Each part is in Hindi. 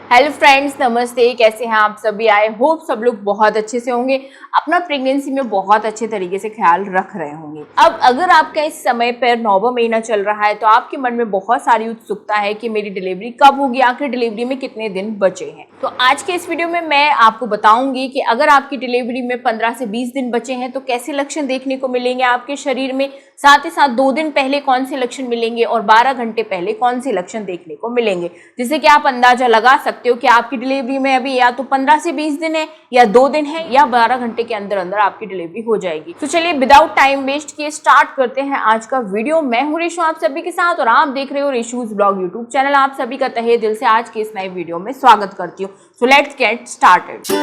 हेलो फ्रेंड्स, नमस्ते। कैसे हैं आप सभी? आई होप सब लोग बहुत अच्छे से होंगे, अपना प्रेगनेंसी में बहुत अच्छे तरीके से ख्याल रख रहे होंगे। अब अगर आपका इस समय पर 9वां महीना चल रहा है तो आपके मन में बहुत सारी उत्सुकता है कि मेरी डिलीवरी कब होगी, आखिर डिलीवरी में कितने दिन बचे हैं। तो आज के इस वीडियो में मैं आपको बताऊंगी कि अगर आपकी डिलीवरी में 15 से 20 दिन बचे हैं तो कैसे लक्षण देखने को मिलेंगे आपके शरीर में, साथ ही साथ 2 दिन पहले कौन से लक्षण मिलेंगे और 12 घंटे पहले कौन से लक्षण देखने को मिलेंगे, जिससे कि आप अंदाजा लगा सकते हो कि आपकी डिलीवरी में अभी या तो 15 से 20 दिन है या 2 दिन है या 12 घंटे के अंदर अंदर आपकी डिलीवरी हो जाएगी। तो चलिए विदाउट टाइम वेस्ट किए स्टार्ट करते हैं आज का वीडियो। मैं हूं रेशू आप सभी के साथ और आप देख रहे हो रेशूज ब्लॉग यूट्यूब चैनल। आप सभी का तहे दिल से आज के इस नए वीडियो में स्वागत करती हूँ। So let's get started.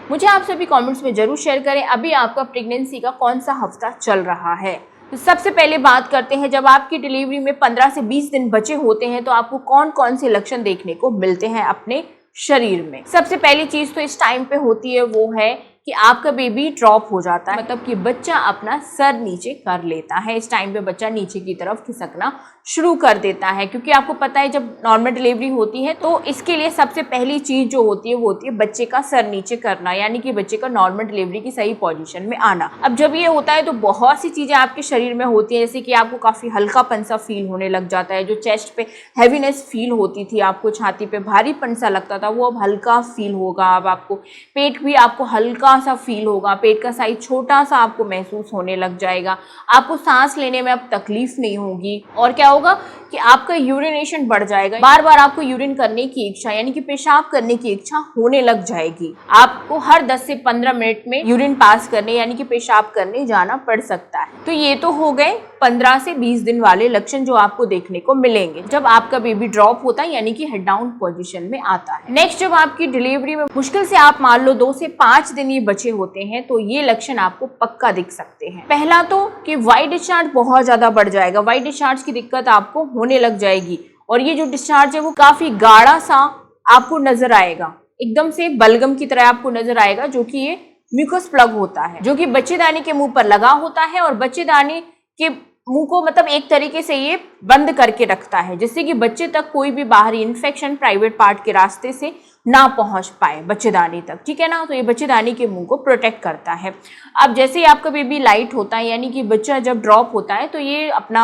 मुझे आप सभी कमेंट्स में जरूर शेयर करें अभी आपका प्रेगनेंसी का कौन सा हफ्ता चल रहा है। तो सबसे पहले बात करते हैं, जब आपकी डिलीवरी में 15 से 20 दिन बचे होते हैं तो आपको कौन कौन से लक्षण देखने को मिलते हैं अपने शरीर में। सबसे पहली चीज तो इस टाइम पे होती है वो है कि आपका बेबी ड्रॉप हो जाता है, मतलब कि बच्चा अपना सर नीचे कर लेता है। इस टाइम पे बच्चा नीचे की तरफ खिसकना शुरू कर देता है, क्योंकि आपको पता है जब नॉर्मल डिलीवरी होती है तो इसके लिए सबसे पहली चीज जो होती है वो होती है बच्चे का सर नीचे करना, यानी कि बच्चे का नॉर्मल डिलीवरी की सही पोजीशन में आना। अब जब ये होता है तो बहुत सी चीजें आपके शरीर में होती है, जैसे कि आपको काफी हल्कापन सा फील होने लग जाता है। जो चेस्ट पे हैवीनेस फील होती थी, आपको छाती पे भारीपन सा लगता था, वो अब हल्का फील होगा। अब आपको पेट भी आपको हल्का सा फील होगा, पेट का साइज छोटा सा आपको महसूस होने लग जाएगा। आपको सांस लेने में अब तकलीफ नहीं होगी और क्या होगा कि आपका यूरिनेशन बढ़ जाएगा। बार बार आपको यूरिन करने की इच्छा, यानी कि पेशाब करने की इच्छा होने लग जाएगी। आपको हर 10 से 15 मिनट में यूरिन पास करने यानी कि पेशाब करने जाना पड़ सकता है। तो ये तो हो गए 15 से 20 दिन वाले लक्षण जो आपको देखने को मिलेंगे जब आपका बेबी ड्रॉप होता है, यानी कि हेड डाउन पोजीशन में आता है। नेक्स्ट, जब आपकी डिलीवरी में मुश्किल से आप मान लो 2 से 5 दिन ये बचे होते हैं तो ये लक्षण आपको पक्का दिख सकते हैं। पहला तो कि व्हाइट डिस्चार्ज बहुत ज्यादा बढ़ जाएगा। व्हाइट डिस्चार्ज की दिक्कत आपको होने लग जाएगी और ये जो डिस्चार्ज है वो काफी गाढ़ा सा आपको नजर आएगा, एकदम से बलगम की तरह आपको नजर आएगा, जो कि ये म्यूकस प्लग होता है जो कि बच्चेदानी के मुंह पर लगा होता है और बच्चेदानी के मुंह को मतलब एक तरीके से ये बंद करके रखता है, जिससे कि बच्चे तक कोई भी बाहरी इन्फेक्शन प्राइवेट पार्ट के रास्ते से ना पहुंच पाए बच्चेदानी तक, ठीक है ना। तो ये बच्चेदानी के मुंह को प्रोटेक्ट करता है। अब जैसे ही आपका बेबी लाइट होता है, यानी कि बच्चा जब ड्रॉप होता है तो ये अपना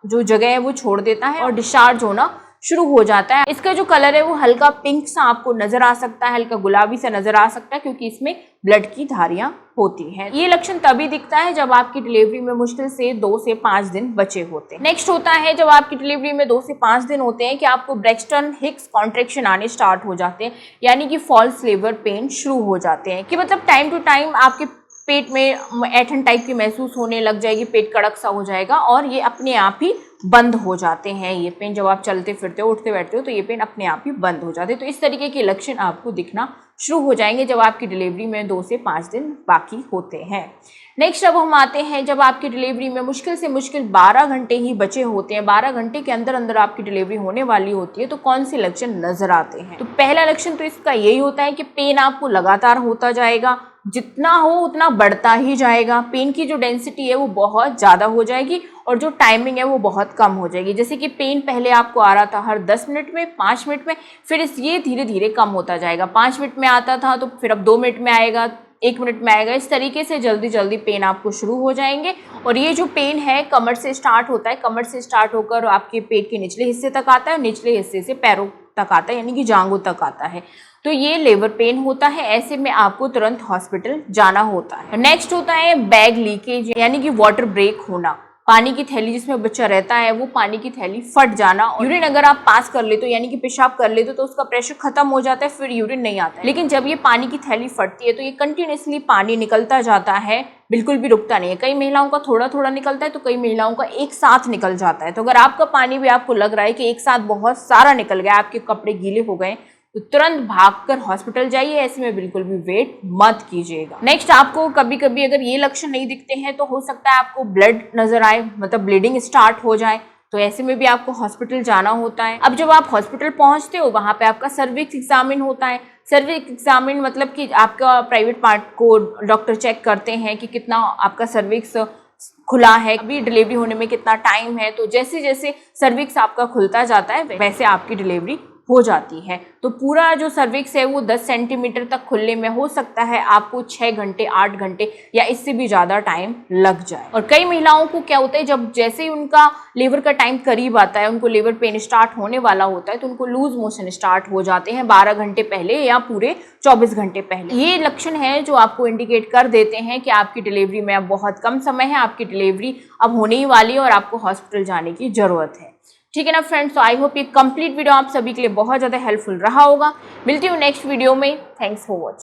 जो जगह है वो छोड़ देता है और डिस्चार्ज होना शुरू हो जाता है। इसका जो कलर है वो हल्का पिंक सा आपको नजर आ सकता है, हल्का गुलाबी सा नजर आ सकता है, क्योंकि इसमें ब्लड की धारियां होती हैं। ये लक्षण तभी दिखता है जब आपकी डिलीवरी में मुश्किल से 2 से 5 दिन बचे होते हैं। नेक्स्ट होता है जब आपकी डिलीवरी में 2 से 5 दिन होते हैं कि आपको ब्रेक्सटन हिक्स कॉन्ट्रैक्शन आने स्टार्ट हो जाते हैं, यानी कि फॉल्स लेबर पेन शुरू हो जाते हैं। कि मतलब टाइम टू टाइम आपके पेट में ऐठन टाइप की महसूस होने लग जाएगी, पेट कड़क सा हो जाएगा और ये अपने आप ही बंद हो जाते हैं। ये पेन जब आप चलते फिरते हो, उठते बैठते हो, तो ये पेन अपने आप ही बंद हो जाते हैं। तो इस तरीके के लक्षण आपको दिखना शुरू हो जाएंगे जब आपकी डिलीवरी में 2 से 5 दिन बाकी होते हैं। नेक्स्ट, अब हम आते हैं जब आपकी डिलीवरी में मुश्किल से मुश्किल 12 घंटे ही बचे होते हैं, 12 घंटे के अंदर अंदर आपकी डिलीवरी होने वाली होती है, तो कौन से लक्षण नजर आते हैं। तो पहला लक्षण तो इसका यही होता है कि पेन आपको लगातार होता जाएगा, जितना हो उतना बढ़ता ही जाएगा। पेन की जो डेंसिटी है वो बहुत ज़्यादा हो जाएगी और जो टाइमिंग है वो बहुत कम हो जाएगी। जैसे कि पेन पहले आपको आ रहा था हर 10 मिनट में, 5 मिनट में, फिर ये धीरे धीरे कम होता जाएगा। 5 मिनट में आता था तो फिर अब 2 मिनट में आएगा, 1 मिनट में आएगा। इस तरीके से जल्दी जल्दी पेन आपको शुरू हो जाएंगे। और ये जो पेन है कमर से स्टार्ट होता है, कमर से स्टार्ट होकर आपके पेट के निचले हिस्से तक आता है और निचले हिस्से से पैरों तक आता है, यानी कि जांघों तक आता है। तो ये लेबर पेन होता है। ऐसे में आपको तुरंत हॉस्पिटल जाना होता है। नेक्स्ट होता है बैग लीकेज, यानी कि वाटर ब्रेक होना। पानी की थैली जिसमें बच्चा रहता है वो पानी की थैली फट जाना। यूरिन अगर आप पास कर लेते हो, यानी कि पेशाब कर लेते हो, तो उसका प्रेशर खत्म हो जाता है, फिर यूरिन नहीं आता है। लेकिन जब ये पानी की थैली फटती है तो ये कंटिन्यूसली पानी निकलता जाता है, बिल्कुल भी रुकता नहीं है। कई महिलाओं का थोड़ा थोड़ा निकलता है तो कई महिलाओं का एक साथ निकल जाता है। तो अगर आपका पानी भी आपको लग रहा है कि एक साथ बहुत सारा निकल गया, आपके कपड़े गीले हो गए, तो तुरंत भागकर हॉस्पिटल जाइए। ऐसे में बिल्कुल भी वेट मत कीजिएगा। नेक्स्ट, आपको कभी कभी अगर ये लक्षण नहीं दिखते हैं तो हो सकता है आपको ब्लड नजर आए, मतलब ब्लीडिंग स्टार्ट हो जाए, तो ऐसे में भी आपको हॉस्पिटल जाना होता है। अब जब आप हॉस्पिटल पहुंचते हो वहां पे आपका सर्विक्स एग्जामिन होता है। सर्विक्स एग्जामिन मतलब कि आपका प्राइवेट पार्ट को डॉक्टर चेक करते हैं कि कितना आपका सर्विक्स खुला है, अभी डिलीवरी होने में कितना टाइम है। तो जैसे जैसे सर्विक्स आपका खुलता जाता है वैसे आपकी डिलीवरी हो जाती है। तो पूरा जो सर्विक्स है वो 10 सेंटीमीटर तक खुलने में हो सकता है आपको 6 घंटे 8 घंटे या इससे भी ज़्यादा टाइम लग जाए। और कई महिलाओं को क्या होता है, जब जैसे ही उनका लेबर का टाइम करीब आता है, उनको लेबर पेन स्टार्ट होने वाला होता है, तो उनको लूज मोशन स्टार्ट हो जाते हैं 12 घंटे पहले या पूरे 24 घंटे पहले। ये लक्षण है जो आपको इंडिकेट कर देते हैं कि आपकी डिलीवरी में अब बहुत कम समय है, आपकी डिलीवरी अब होने ही वाली है और आपको हॉस्पिटल जाने की जरूरत है। ठीक है ना फ्रेंड्स, तो आई होप ये कंप्लीट वीडियो आप सभी के लिए बहुत ज़्यादा हेल्पफुल रहा होगा। मिलती हूँ नेक्स्ट वीडियो में। Thanks for watching.